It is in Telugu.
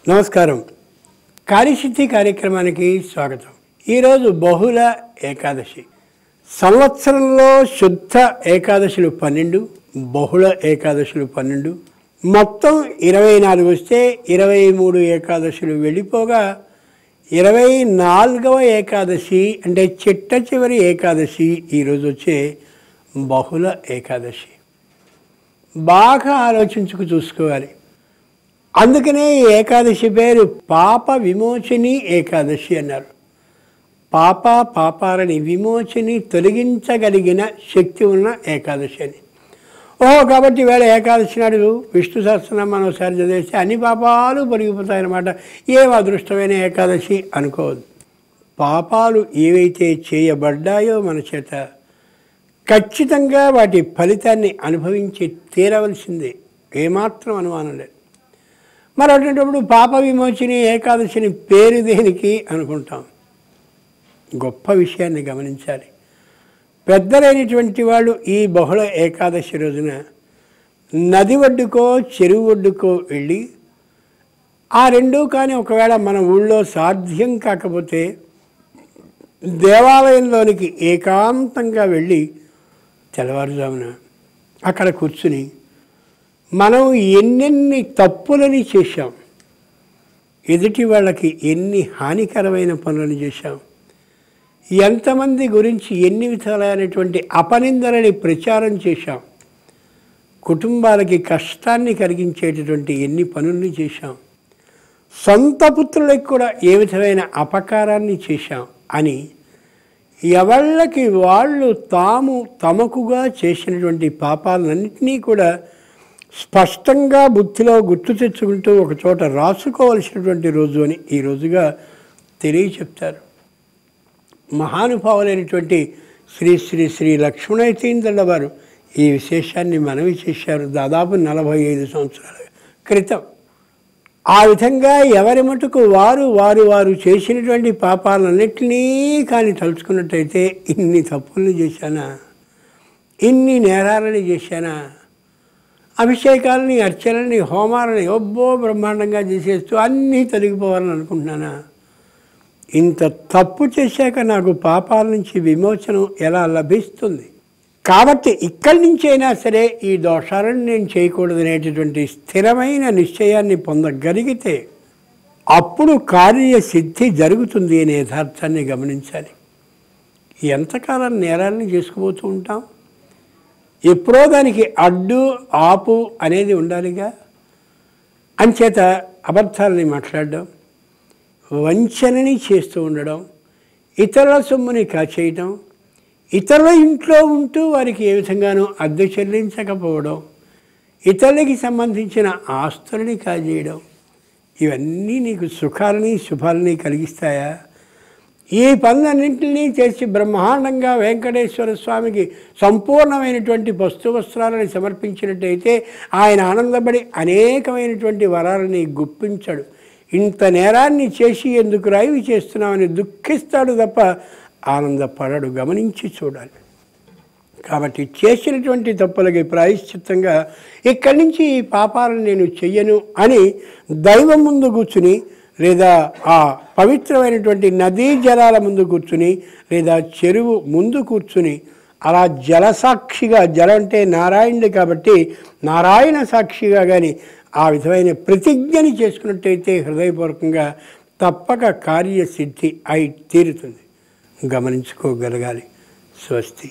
నమస్కారం. కార్యసిద్ధి కార్యక్రమానికి స్వాగతం. ఈరోజు బహుళ ఏకాదశి. సంవత్సరంలో శుద్ధ ఏకాదశులు 12, బహుళ ఏకాదశులు 12, మొత్తం 24 వస్తే 23 ఏకాదశులు వెళ్ళిపోగా 24వ ఏకాదశి అంటే చిట్ట చివరి ఏకాదశి ఈరోజు వచ్చే బహుళ ఏకాదశి. బాగా ఆలోచించుకు చూసుకోవాలి. అందుకనే ఈ ఏకాదశి పేరు పాప విమోచని ఏకాదశి అన్నారు. పాపాలని విమోచని తొలగించగలిగిన శక్తి ఉన్న ఏకాదశి అని. కాబట్టి వేళ ఏకాదశి నాడు విష్ణు సహస్రనామాన్ని ఒకసారి చదివేస్తే అన్ని పాపాలు పొరిగిపోతాయన్నమాట. ఏం అదృష్టమైన ఏకాదశి అనుకోవద్దు. పాపాలు ఏవైతే చేయబడ్డాయో మన చేత ఖచ్చితంగా వాటి ఫలితాన్ని అనుభవించి తీరవలసిందే, ఏమాత్రం అనుమానం లేదు. మరి అటువంటిప్పుడు పాప విమోచని ఏకాదశిని పేరు దేనికి అనుకుంటాం. గొప్ప విషయాన్ని గమనించాలి. పెద్దలైనటువంటి వాళ్ళు ఈ బహుళ ఏకాదశి రోజున నది ఒడ్డుకో చెరువు ఒడ్డుకో వెళ్ళి ఆ రెండూ కానీ ఒకవేళ మన ఊళ్ళో సాధ్యం కాకపోతే దేవాలయంలోనికి ఏకాంతంగా వెళ్ళి తెల్లవారుజామున అక్కడ కూర్చుని మనం ఎన్నెన్ని తప్పులని చేశాం, ఎదుటి వాళ్ళకి ఎన్ని హానికరమైన పనులను చేశాం, ఎంతమంది గురించి ఎన్ని విధాలైనటువంటి అపనిందలని ప్రచారం చేశాం, కుటుంబాలకి కష్టాన్ని కలిగించేటటువంటి ఎన్ని పనుల్ని చేశాం, సొంత పుత్రులకు కూడా ఏ విధమైన అపకారాన్ని చేశాం అని ఎవళ్ళకి వాళ్ళు తమకుగా చేసినటువంటి పాపాలన్నింటినీ కూడా స్పష్టంగా బుద్ధిలో గుర్తు తెచ్చుకుంటూ ఒక చోట రాసుకోవలసినటువంటి రోజు అని ఈ రోజుగా తెలియచెప్తారు. మహానుభావులైనటువంటి శ్రీ శ్రీ శ్రీ లక్ష్మణయతీంద్రుల వారు ఈ విశేషాన్ని మనవి చేశారు దాదాపు 45 సంవత్సరాల క్రితం. ఆ విధంగా ఎవరి మటుకు వారు చేసినటువంటి పాపాలన్నింటినీ కానీ తలుచుకున్నట్టయితే ఇన్ని తప్పుల్ని చేశానా, ఇన్ని నేరాలని చేశానా, అభిషేకాలని అర్చనని హోమాలని బ్రహ్మాండంగా చేసేస్తూ అన్నీ తొలగిపోవాలని అనుకుంటున్నానా, ఇంత తప్పు చేశాక నాకు పాపాల నుంచి విమోచనం ఎలా లభిస్తుంది? కాబట్టి ఇక్కడి నుంచైనా సరే ఈ దోషాలను నేను చేయకూడదనేటటువంటి స్థిరమైన నిశ్చయాన్ని పొందగలిగితే అప్పుడు కార్యసిద్ధి జరుగుతుంది అనే యథార్థాన్ని గమనించాలి. ఎంతకాలం నేరాన్ని చేసుకుపోతూ ఉంటాం? ఎప్పుడో దానికి అడ్డు ఆపు అనేది ఉండాలిగా. అంచేత అబద్ధాలని మాట్లాడడం, వంచనని చేస్తూ ఉండడం, ఇతరుల సొమ్ముని కాచేయటం, ఇతరుల ఇంట్లో ఉంటూ వారికి ఏ విధంగానూ అద్దె చెల్లించకపోవడం, ఇతరులకి సంబంధించిన ఆస్తులని కాజేయడం, ఇవన్నీ నీకు సుఖాలని శుభాలని కలిగిస్తాయా? ఈ పనులన్నింటినీ చేసి బ్రహ్మాండంగా వెంకటేశ్వర స్వామికి సంపూర్ణమైనటువంటి వస్త్రాలని సమర్పించినట్టయితే ఆయన ఆనందపడి అనేకమైనటువంటి వరాలని గుప్పించాడు. ఇంత నేరాన్ని చేసి ఎందుకు రాయివి చేస్తున్నామని దుఃఖిస్తాడు తప్ప ఆనందపడడు. గమనించి చూడాలి. కాబట్టి చేసినటువంటి తప్పులకి ప్రాయశ్చిత్తంగా ఇక్కడి నుంచి ఈ పాపాలను నేను చెయ్యను అని దైవం ముందు కూర్చుని, లేదా ఆ పవిత్రమైనటువంటి నదీ జలాల ముందు కూర్చుని, లేదా చెరువు ముందు కూర్చుని అలా జలసాక్షిగా, జలం అంటే నారాయణుడు కాబట్టి నారాయణ సాక్షిగా కానీ ఆ విధమైన ప్రతిజ్ఞని చేసుకున్నట్టయితే హృదయపూర్వకంగా తప్పక కార్యసిద్ధి అయి తీరుతుంది. గమనించుకోగలగాలి. స్వస్తి.